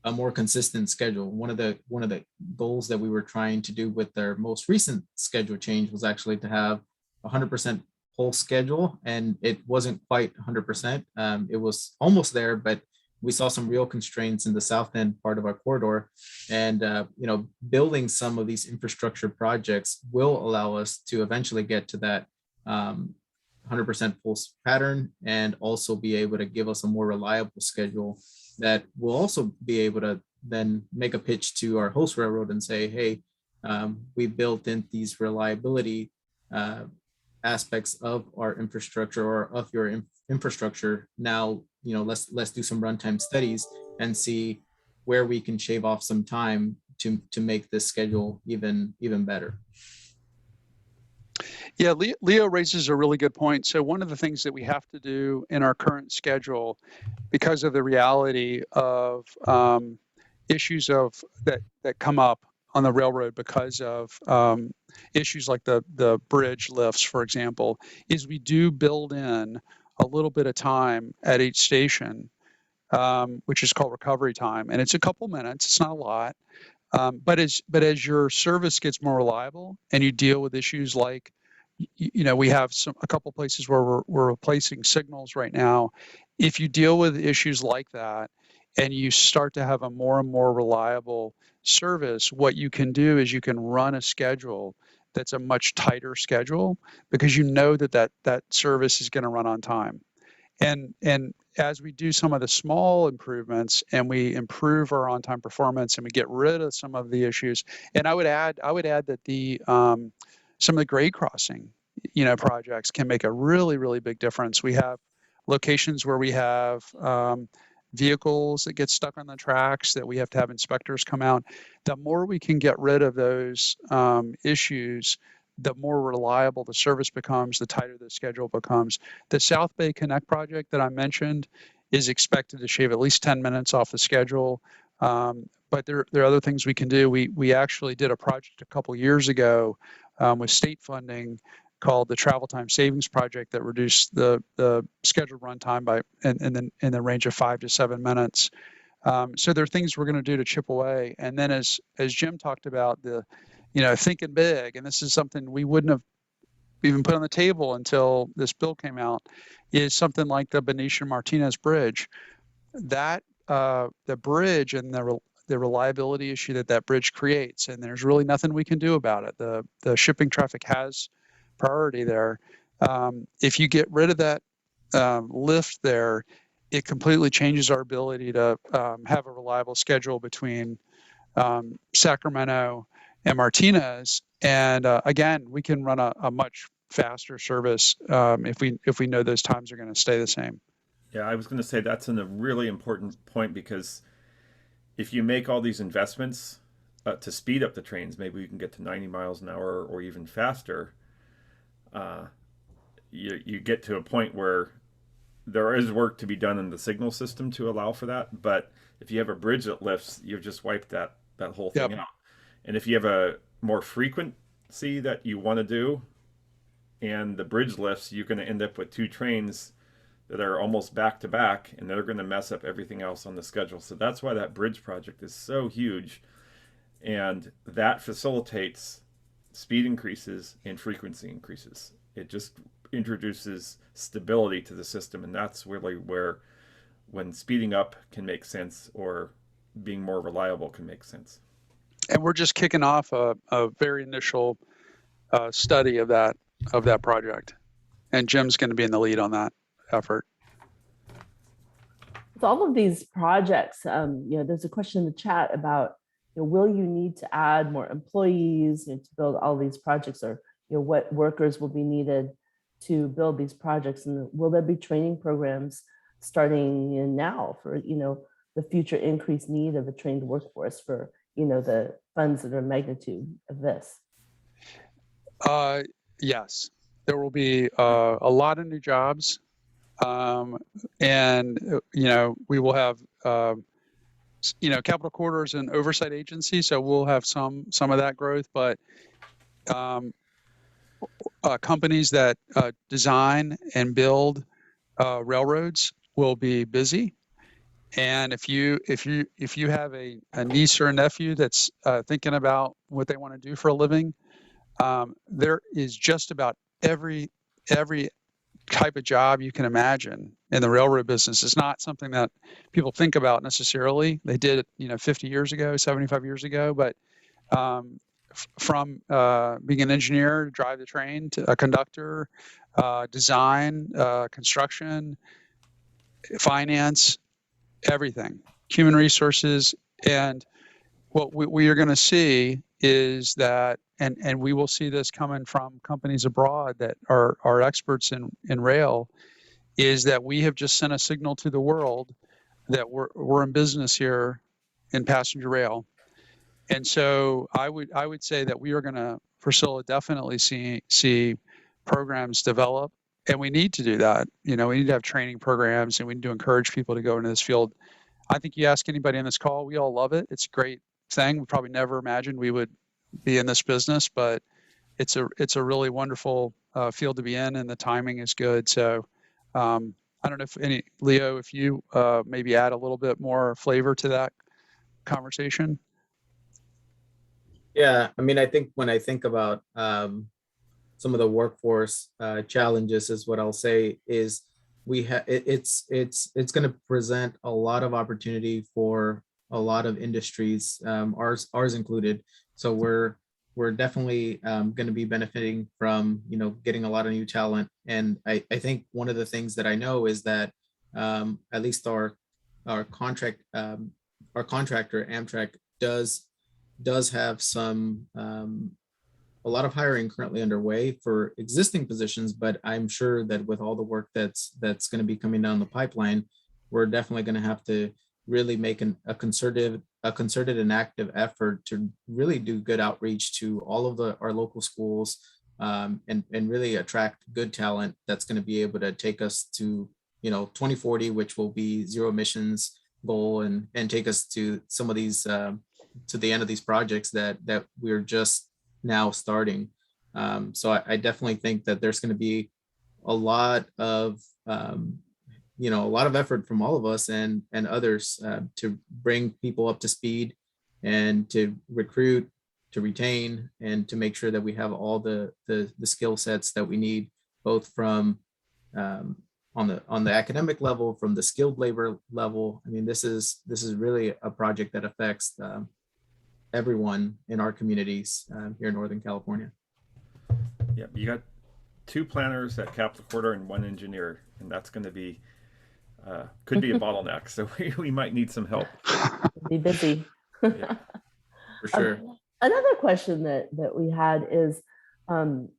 a more consistent schedule. One of the goals that we were trying to do with their most recent schedule change was actually to have 100% whole schedule, and it wasn't quite 100%. It was almost there, but we saw some real constraints in the south end part of our corridor, and building some of these infrastructure projects will allow us to eventually get to that 100% full pattern, and also be able to give us a more reliable schedule that will also be able to then make a pitch to our host railroad and say, hey, we built in these reliability aspects of our infrastructure or of your infrastructure. Now, let's do some runtime studies and see where we can shave off some time to make this schedule even better. Yeah, Leo raises a really good point. So one of the things that we have to do in our current schedule, because of the reality of issues that come up the railroad because of issues like the bridge lifts, for example, is we do build in a little bit of time at each station, which is called recovery time, and it's a couple minutes. It's not a lot, but as your service gets more reliable and you deal with issues like, we have a couple places where we're replacing signals right now. If you deal with issues like that and you start to have a more and more reliable service, what you can do is you can run a schedule that's a much tighter schedule because you know that service is going to run on time. And as we do some of the small improvements and we improve our on-time performance and we get rid of some of the issues, and I would add that some of the grade crossing, projects can make a really, really big difference. We have locations where we have vehicles that get stuck on the tracks that we have to have inspectors come out. The more we can get rid of those issues, the more reliable the service becomes, the tighter the schedule becomes. The South Bay Connect project that I mentioned is expected to shave at least 10 minutes off the schedule. But there are other things we can do. We actually did a project a couple years ago with state funding called the Travel Time Savings Project that reduced the scheduled run time by in the range of 5 to 7 minutes. So there are things we're going to do to chip away. And then as Jim talked about, thinking big, and this is something we wouldn't have even put on the table until this bill came out, is something like the Benicia Martinez Bridge. That the bridge and the reliability issue that bridge creates, and there's really nothing we can do about it. The shipping traffic has priority there. If you get rid of that lift there, it completely changes our ability to have a reliable schedule between Sacramento and Martinez. And again, we can run a much faster service if we know those times are going to stay the same. Yeah, I was going to say that's a really important point, because if you make all these investments to speed up the trains, maybe we can get to 90 miles an hour or even faster. You get to a point where there is work to be done in the signal system to allow for that. But if you have a bridge that lifts, you've just wiped that whole thing out. And if you have a more frequency that you want to do and the bridge lifts, you're going to end up with two trains that are almost back to back, and they're going to mess up everything else on the schedule. So that's why that bridge project is so huge. And that facilitates speed increases and frequency increases. It just introduces stability to the system. And that's really where, when speeding up can make sense or being more reliable can make sense. And we're just kicking off a very initial study of that project. And Jim's going to be in the lead on that effort. With all of these projects, there's a question in the chat about, will you need to add more employees to build all these projects, or what workers will be needed to build these projects, and will there be training programs starting now for the future increased need of a trained workforce for the funds that are magnitude of this? Yes, there will be a lot of new jobs. And we will have Capital Corridor is an oversight agency, so we'll have some of that growth. But companies that design and build railroads will be busy. And if you have a niece or a nephew that's thinking about what they want to do for a living, there is just about every type of job you can imagine in the railroad business. It's not something that people think about necessarily. They did it, 50 years ago, 75 years ago, but from being an engineer to drive the train to a conductor, design, construction, finance, everything, human resources. And what we are going to see is that, and we will see this coming from companies abroad that are experts in rail, is that we have just sent a signal to the world that we're in business here in passenger rail. And so I would say that we are going to, Priscilla, definitely see programs develop, and we need to do that. We need to have training programs, and we need to encourage people to go into this field. I think you ask anybody on this call, we all love it. It's great thing. We probably never imagined we would be in this business, but it's a really wonderful field to be in, and the timing is good. So I don't know if Leo, if you maybe add a little bit more flavor to that conversation. Yeah, I mean, I think when I think about some of the workforce challenges, is what I'll say is it's going to present a lot of opportunity for a lot of industries, ours included. So we're definitely going to be benefiting from, you know, getting a lot of new talent. And I think one of the things that I know is that at least our contractor Amtrak does have some a lot of hiring currently underway for existing positions, but I'm sure that with all the work that's going to be coming down the pipeline, we're definitely going to have to really make a concerted and active effort to really do good outreach to all of our local schools, and really attract good talent that's going to be able to take us to, you know, 2040, which will be zero emissions goal, and take us to some of these to the end of these projects that we're just now starting. So I definitely think that there's going to be a lot of you know, a lot of effort from all of us and others to bring people up to speed, and to recruit, to retain, and to make sure that we have all the skill sets that we need, both from on the academic level, from the skilled labor level. I mean, this is really a project that affects everyone in our communities here in Northern California. Yeah, you got 2 planners at Capital Corridor and 1 engineer, and that's going to be could be a bottleneck. So we might need some help. Be busy. Yeah, for sure. Another question that we had is, you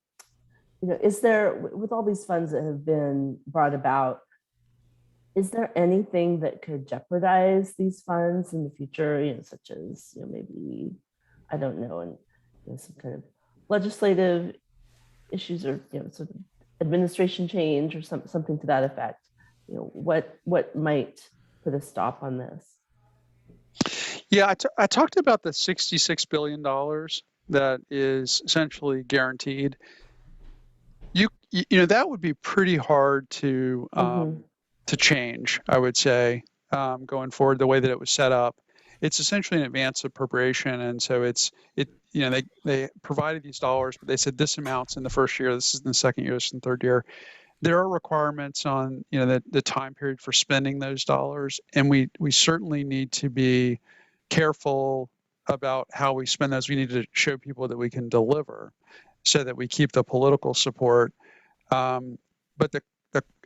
know, is there, with all these funds that have been brought about, is there anything that could jeopardize these funds in the future, you know, such as, you know, maybe, I don't know, and you know, some kind of legislative issues, or, you know, sort of administration change, or something to that effect? You know, what might put a stop on this? Yeah, I talked about the $66 billion that is essentially guaranteed. You know, that would be pretty hard to change, I would say, going forward, the way that it was set up. It's essentially an advance appropriation, and so you know, they provided these dollars, but they said this amount's in the first year, this is in the second year, this is in the third year. There are requirements on, you know, the time period for spending those dollars, and we certainly need to be careful about how we spend those. We need to show people that we can deliver, so that we keep the political support. But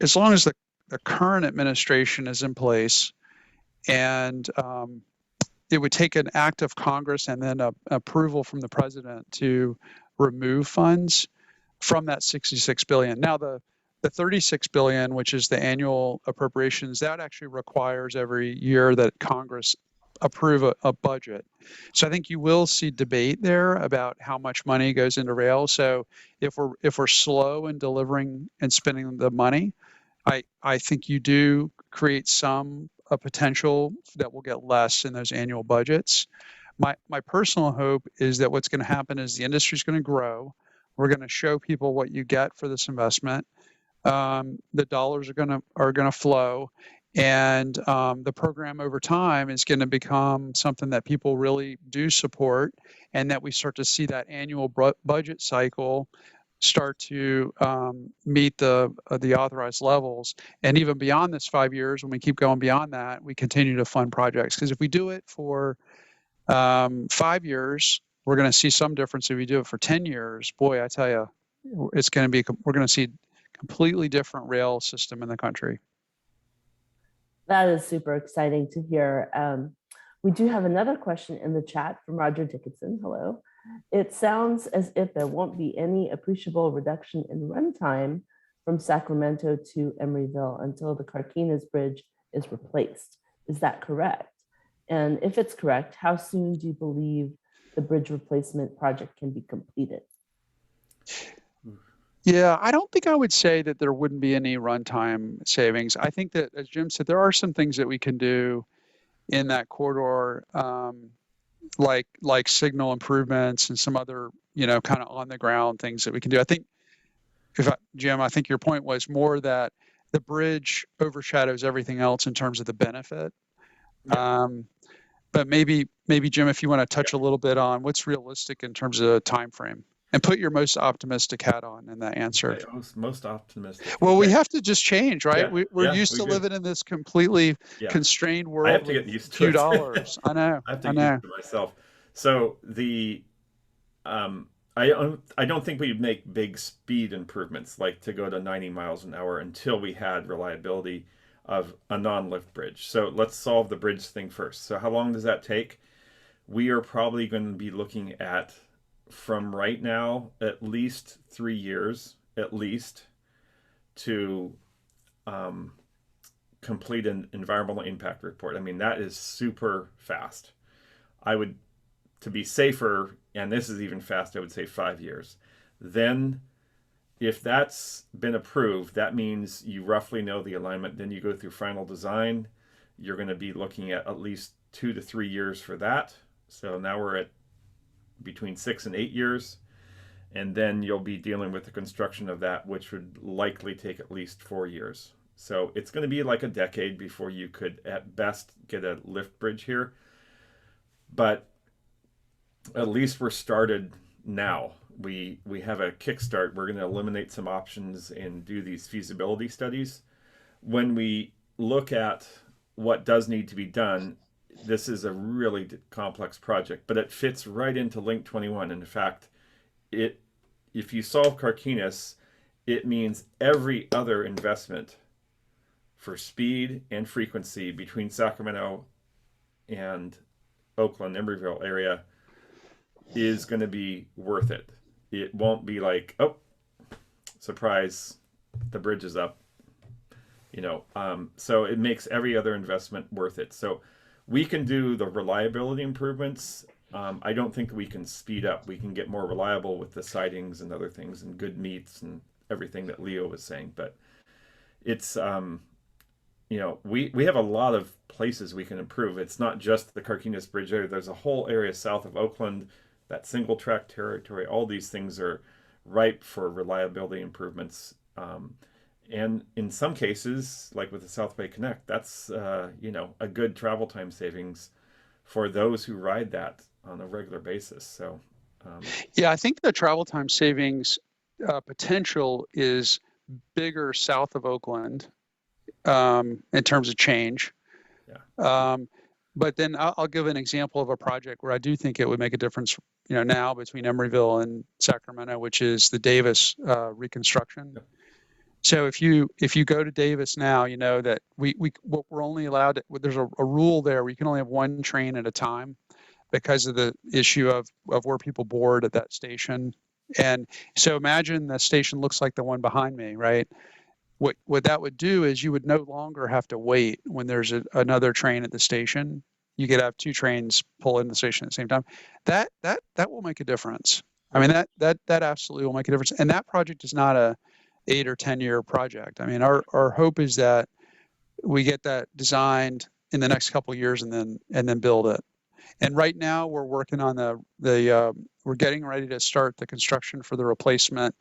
as long as the current administration is in place, and it would take an act of Congress and then approval from the president to remove funds from that $66 billion. Now, the $36 billion, which is the annual appropriations, that actually requires every year that Congress approve a budget. So I think you will see debate there about how much money goes into rail. So if we're slow in delivering and spending the money, I think you do create a potential that will get less in those annual budgets. My personal hope is that what's going to happen is the industry is going to grow. We're going to show people what you get for this investment. The dollars are going to flow, and the program over time is going to become something that people really do support, and that we start to see that annual budget cycle start to meet the authorized levels. And even beyond this 5 years, when we keep going beyond that, we continue to fund projects. Because if we do it for 5 years, we're going to see some difference. If we do it for 10 years, boy, I tell you, we're going to see completely different rail system in the country. That is super exciting to hear. We do have another question in the chat from Roger Dickinson. Hello. It sounds as if there won't be any appreciable reduction in runtime from Sacramento to Emeryville until the Carquinez Bridge is replaced. Is that correct? And if it's correct, how soon do you believe the bridge replacement project can be completed? Yeah, I don't think I would say that there wouldn't be any runtime savings. I think that, as Jim said, there are some things that we can do in that corridor, like signal improvements and some other, kind of on the ground things that we can do. I think Jim, I think your point was more that the bridge overshadows everything else in terms of the benefit. Yeah. But maybe Jim, if you want to touch a little bit on what's realistic in terms of time frame, and put your most optimistic hat on in that answer. Okay, most optimistic. Well, Okay. we have to just change, right? Yeah, We're yeah, used we to do. living in this completely Yeah. constrained world. I have to with get used to few it. dollars. I know. I have to get used to myself. So I don't think we'd make big speed improvements like to go to 90 miles an hour until we had reliability of a non-lift bridge. So let's solve the bridge thing first. So how long does that take? We are probably going to be looking at, from right now, at least 3 years, at least, to complete an environmental impact report. I mean, that is super fast. To be safer, and this is even fast, I would say 5 years. Then, if that's been approved, that means you roughly know the alignment. Then you go through final design. You're going to be looking at least 2 to 3 years for that. So now we're at between 6 and 8 years. And then you'll be dealing with the construction of that, which would likely take at least 4 years. So it's going to be like a decade before you could, at best, get a lift bridge here. But at least we're started now. We have a kickstart. We're going to eliminate some options and do these feasibility studies. When we look at what does need to be done, this is a really complex project, but it fits right into Link 21. And in fact, if you solve Carquinez, it means every other investment for speed and frequency between Sacramento and Oakland, Emeryville area is going to be worth it. It won't be like, oh, surprise, the bridge is up. So it makes every other investment worth it. So we can do the reliability improvements. I don't think we can speed up. We can get more reliable with the sidings and other things and good meets and everything that Leo was saying. But it's, we have a lot of places we can improve. It's not just the Carquinez Bridge area. There's a whole area south of Oakland, that single track territory. All these things are ripe for reliability improvements. And in some cases, like with the South Bay Connect, that's a good travel time savings for those who ride that on a regular basis. So, yeah, I think the travel time savings potential is bigger south of Oakland in terms of change. Yeah. But then I'll give an example of a project where I do think it would make a difference, now between Emeryville and Sacramento, which is the Davis reconstruction. Yep. So if you go to Davis now, you know that we're only allowed there's a rule there where you can only have one train at a time because of the issue of where people board at that station. And so imagine the station looks like the one behind me, right? What that would do is you would no longer have to wait when there's another train at the station. You could have two trains pull in the station at the same time. That will make a difference. I mean, that absolutely will make a difference. And that project is not a 8 or 10 year project. I mean, our hope is that we get that designed in the next couple of years and then build it. And right now we're working on we're getting ready to start the construction for the replacement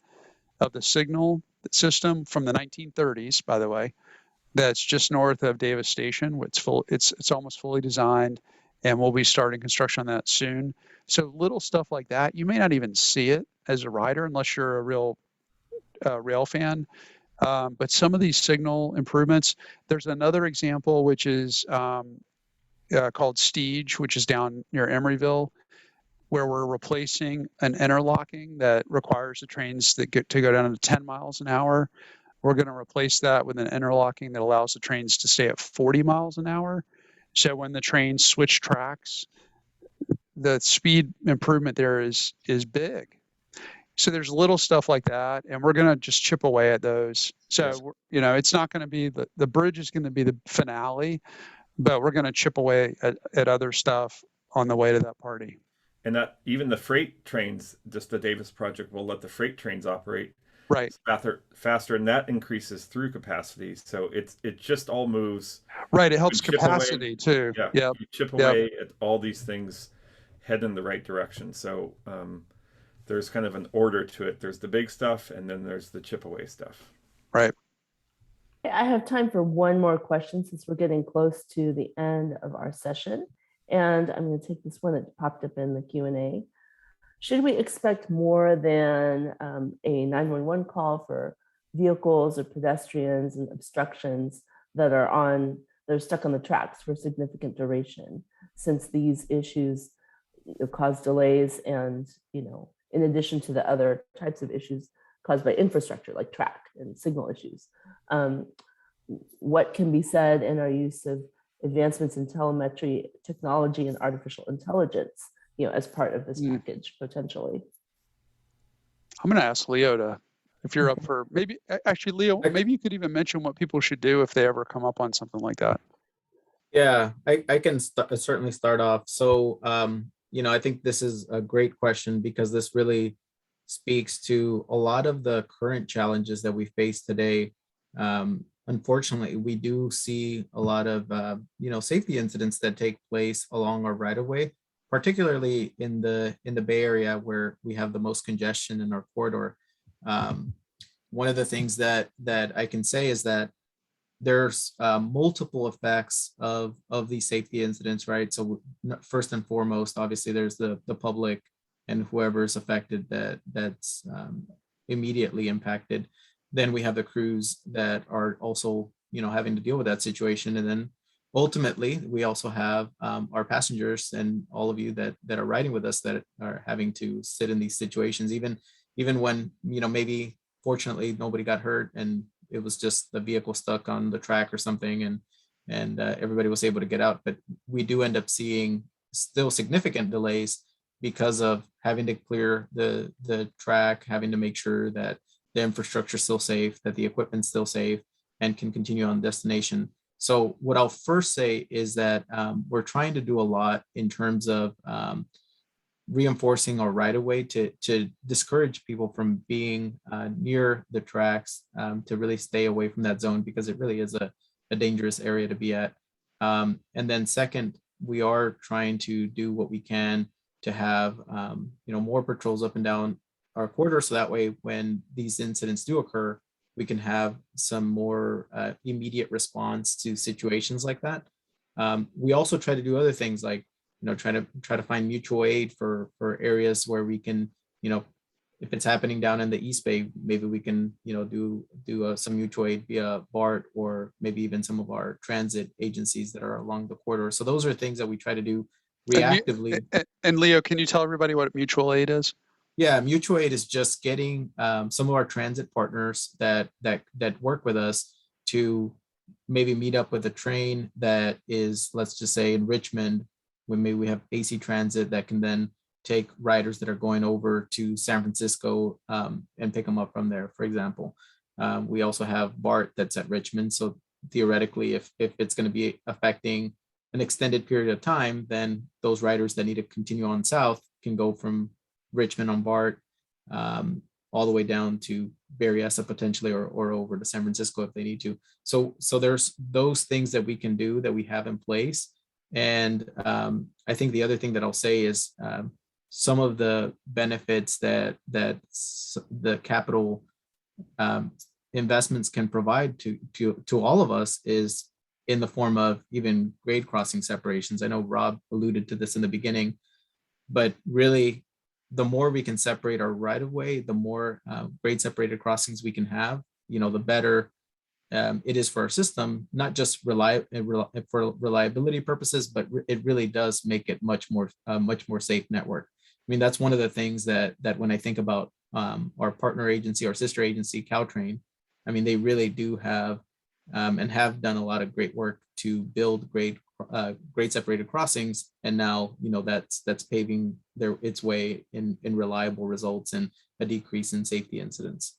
of the signal system from the 1930s, by the way, that's just north of Davis Station. It's almost fully designed, and we'll be starting construction on that soon. So little stuff like that, you may not even see it as a rider unless you're a real rail fan. But some of these signal improvements, there's another example which is called Steege, which is down near Emeryville, where we're replacing an interlocking that requires the trains that get to go down to 10 miles an hour. We're going to replace that with an interlocking that allows the trains to stay at 40 miles an hour. So when the trains switch tracks, the speed improvement there is big. So there's little stuff like that, and we're going to just chip away at those. So, yes. It's not going to be the bridge is going to be the finale, but we're going to chip away at other stuff on the way to that party. And that even the freight trains, just the Davis project will let the freight trains operate right faster, and that increases through capacity. So it just all moves. Right, it helps capacity too. Yeah, you chip away at all these things, head in the right direction. So there's kind of an order to it. There's the big stuff, and then there's the chip away stuff. Right. I have time for one more question since we're getting close to the end of our session. And I'm going to take this one that popped up in the Q&A. Should we expect more than a 911 call for vehicles or pedestrians and obstructions that are stuck on the tracks for significant duration, since these issues cause delays and, in addition to the other types of issues caused by infrastructure like track and signal issues? What can be said in our use of advancements in telemetry technology and artificial intelligence, as part of this package potentially? I'm going to ask Leo if you're up for actually, Leo, maybe you could even mention what people should do if they ever come up on something like that. Yeah, I can certainly start off. So, I think this is a great question because this really speaks to a lot of the current challenges that we face today. Unfortunately, we do see a lot of, safety incidents that take place along our right of way, particularly in the Bay Area where we have the most congestion in our corridor. One of the things that I can say is that there's multiple effects of these safety incidents, right? So first and foremost, obviously, there's the public and whoever's affected that's immediately impacted. Then we have the crews that are also, having to deal with that situation. And then ultimately, we also have our passengers and all of you that are riding with us that are having to sit in these situations, even when, maybe fortunately nobody got hurt and it was just the vehicle stuck on the track or something and everybody was able to get out. But we do end up seeing still significant delays because of having to clear the track, having to make sure that the infrastructure is still safe, that the equipment's still safe and can continue on destination. So what I'll first say is that we're trying to do a lot in terms of reinforcing our right of way to discourage people from being near the tracks, to really stay away from that zone because it really is a dangerous area to be at. And then second, we are trying to do what we can to have more patrols up and down our corridor, so that way when these incidents do occur, we can have some more immediate response to situations like that. We also try to do other things like try to find mutual aid for areas where we can, if it's happening down in the East Bay, maybe we can do some mutual aid via BART or maybe even some of our transit agencies that are along the corridor. So those are things that we try to do reactively. And Leo, can you tell everybody what mutual aid is? Yeah, mutual aid is just getting some of our transit partners that work with us to maybe meet up with a train that is, let's just say in Richmond, when maybe we have AC Transit that can then take riders that are going over to San Francisco and pick them up from there, for example. We also have BART that's at Richmond. So theoretically, if it's going to be affecting an extended period of time, then those riders that need to continue on south can go from Richmond on BART all the way down to Berryessa potentially or over to San Francisco if they need to. So there's those things that we can do that we have in place. And I think the other thing that I'll say is some of the benefits that the capital investments can provide to all of us is in the form of even grade crossing separations. I know Rob alluded to this in the beginning, but really the more we can separate our right of way, the more grade separated crossings we can have, the better it is for our system, not just for reliability purposes, but it really does make it much more safe network. I mean, that's one of the things that when I think about our partner agency, our sister agency, Caltrain, I mean, they really do have and have done a lot of great work to build grade separated crossings, and now that's paving its way in reliable results and a decrease in safety incidents.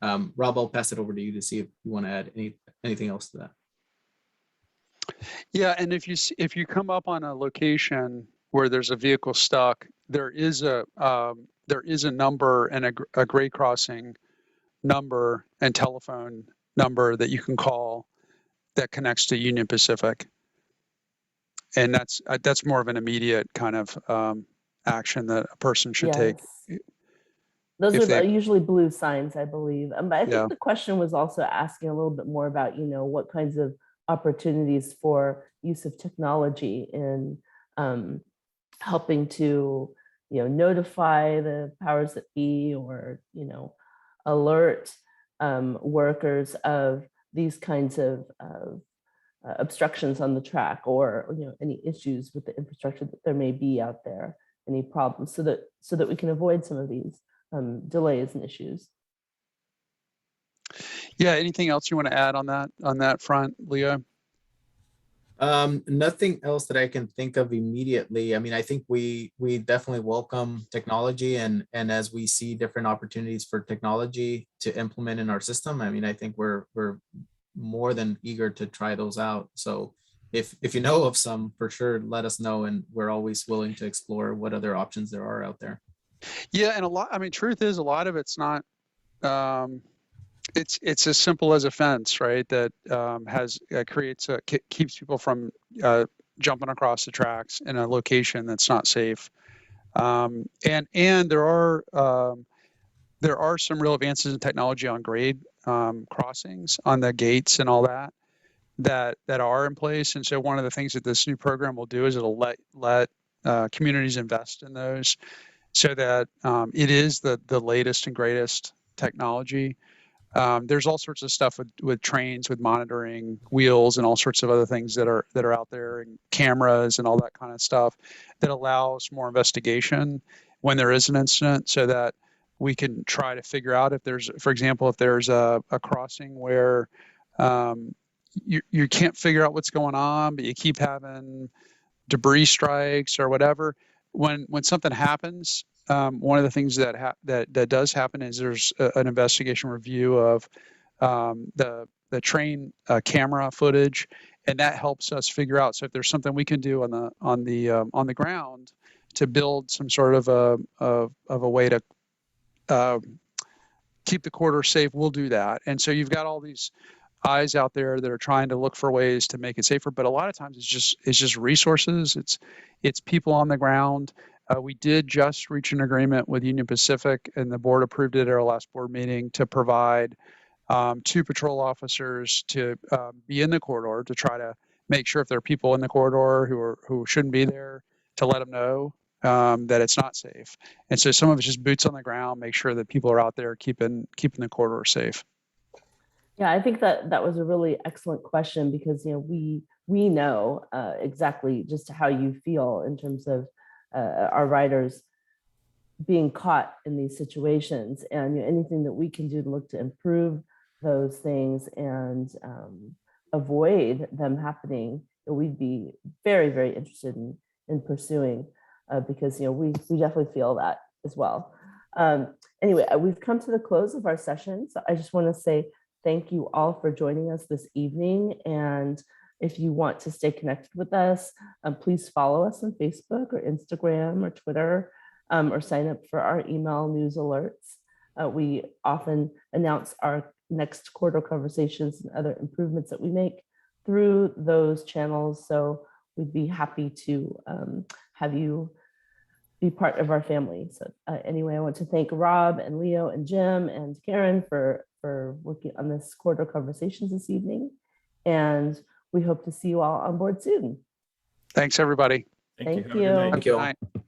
Rob, I'll pass it over to you to see if you want to add anything else to that. Yeah, and if you come up on a location where there's a vehicle stuck, there is a number and a grade crossing number and telephone number that you can call that connects to Union Pacific, and that's more of an immediate kind of action that a person should take. Yes. Those if are they- usually blue signs, I believe. But I think Yeah. the question was also asking a little bit more about, what kinds of opportunities for use of technology in helping to, notify the powers that be, or, alert workers of these kinds of obstructions on the track, or any issues with the infrastructure that there may be out there, any problems, so that we can avoid some of these delays and issues. Yeah. Anything else you want to add on that front, Leo? Nothing else that I can think of immediately. I mean, I think we definitely welcome technology, and as we see different opportunities for technology to implement in our system, I mean, I think we're more than eager to try those out. So if you know of some, for sure, let us know, and we're always willing to explore what other options there are out there. Yeah, and truth is, a lot of it's not. It's as simple as a fence, right? That keeps people from jumping across the tracks in a location that's not safe. And there are some real advances in technology on grade crossings, on the gates and all that are in place. And so one of the things that this new program will do is it'll let communities invest in those, so that it is the latest and greatest technology. There's all sorts of stuff with trains, with monitoring wheels, and all sorts of other things that are out there, and cameras and all that kind of stuff that allows more investigation when there is an incident, so that we can try to figure out if there's, for example, if there's a crossing where you can't figure out what's going on, but you keep having debris strikes or whatever. When something happens, one of the things that does happen is there's an investigation review of the train camera footage, and that helps us figure out. So if there's something we can do on the ground to build some sort of a way to keep the corridor safe, we'll do that. And so you've got all these eyes out there that are trying to look for ways to make it safer, but a lot of times it's just resources. It's people on the ground. We did just reach an agreement with Union Pacific, and the board approved it at our last board meeting, to provide 2 patrol officers to be in the corridor to try to make sure if there are people in the corridor who shouldn't be there, to let them know that it's not safe. And so some of it's just boots on the ground, make sure that people are out there keeping the corridor safe. Yeah, I think that was a really excellent question, because we know exactly just how you feel in terms of our riders being caught in these situations, and anything that we can do to look to improve those things and avoid them happening, we'd be very, very interested in pursuing, because we definitely feel that as well. Anyway, we've come to the close of our session, so I just want to say thank you all for joining us this evening. And if you want to stay connected with us, please follow us on Facebook or Instagram or Twitter, or sign up for our email news alerts. We often announce our next quarter conversations and other improvements that we make through those channels. So we'd be happy to have you be part of our family. So anyway, I want to thank Rob and Leo and Jim and Karen for working on this quarter conversations this evening. And we hope to see you all on board soon. Thanks, everybody. Thank Have a good you. night. Thank you all. Good night.